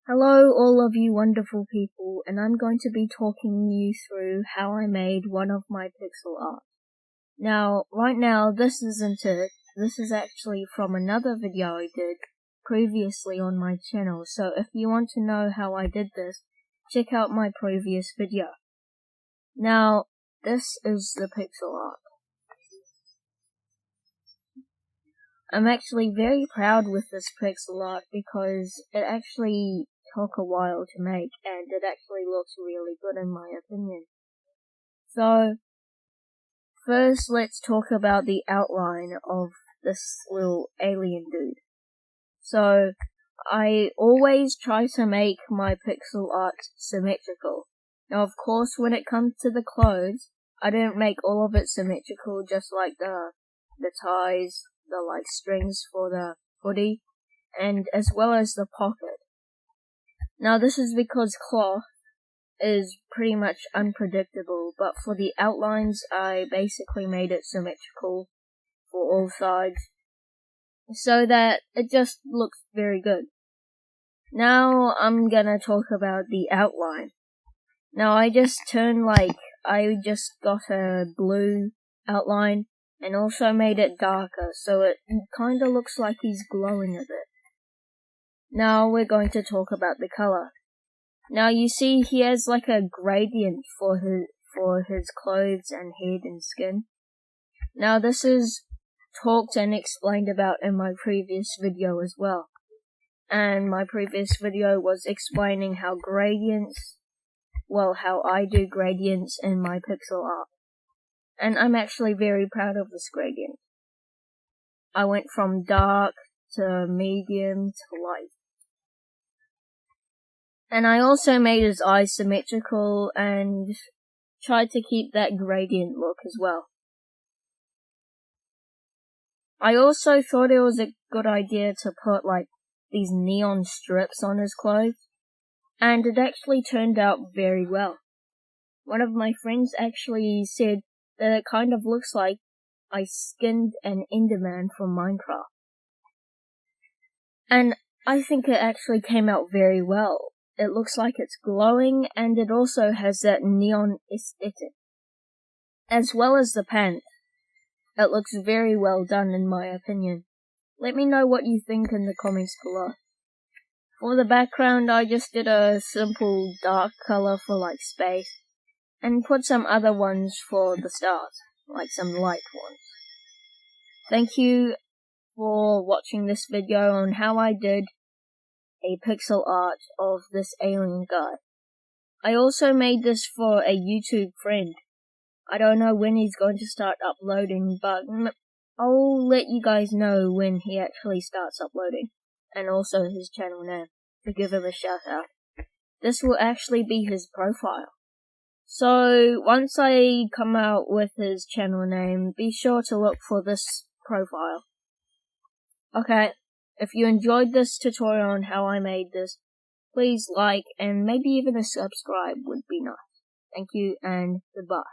Hello all of you wonderful people, and I'm going to be talking you through how I made one of my pixel art. Now, right now, this isn't it. This is actually from another video I did previously on my channel, so if you want to know how I did this, check out my previous video. Now, this is the pixel art. I'm actually very proud with this pixel art because it actually took a while to make and it actually looks really good in my opinion. So, first let's talk about the outline of this little alien dude. So, I always try to make my pixel art symmetrical. Now of course when it comes to the clothes, I didn't make all of it symmetrical, just like the ties, the strings for the hoodie, and as well as the pocket. Now this is because cloth is pretty much unpredictable, but for the outlines I basically made it symmetrical for all sides, so that it just looks very good. Now I'm gonna talk about the outline. Now I just got a blue outline and also made it darker, so it kinda looks like he's glowing a bit. Now we're going to talk about the color. Now you see he has like a gradient for his clothes and head and skin. Now this is talked and explained about in my previous video as well. And my previous video was explaining how I do gradients in my pixel art. And I'm actually very proud of this gradient. I went from dark to medium to light. And I also made his eyes symmetrical and tried to keep that gradient look as well. I also thought it was a good idea to put these neon strips on his clothes, and it actually turned out very well. One of my friends actually said that it kind of looks like I skinned an Enderman from Minecraft. And I think it actually came out very well. It looks like it's glowing, and it also has that neon aesthetic. As well as the pants. It looks very well done in my opinion. Let me know what you think in the comments below. For the background, I just did a simple dark color for space, and put some other ones for the stars, some light ones. Thank you for watching this video on how I did a pixel art of this alien guy. I also made this for a YouTube friend. I don't know when he's going to start uploading, but I'll let you guys know when he actually starts uploading, and also his channel name, to give him a shout out. This will actually be his profile. So, once I come out with his channel name, be sure to look for this profile. Okay, if you enjoyed this tutorial on how I made this, please like and maybe even a subscribe would be nice. Thank you and goodbye.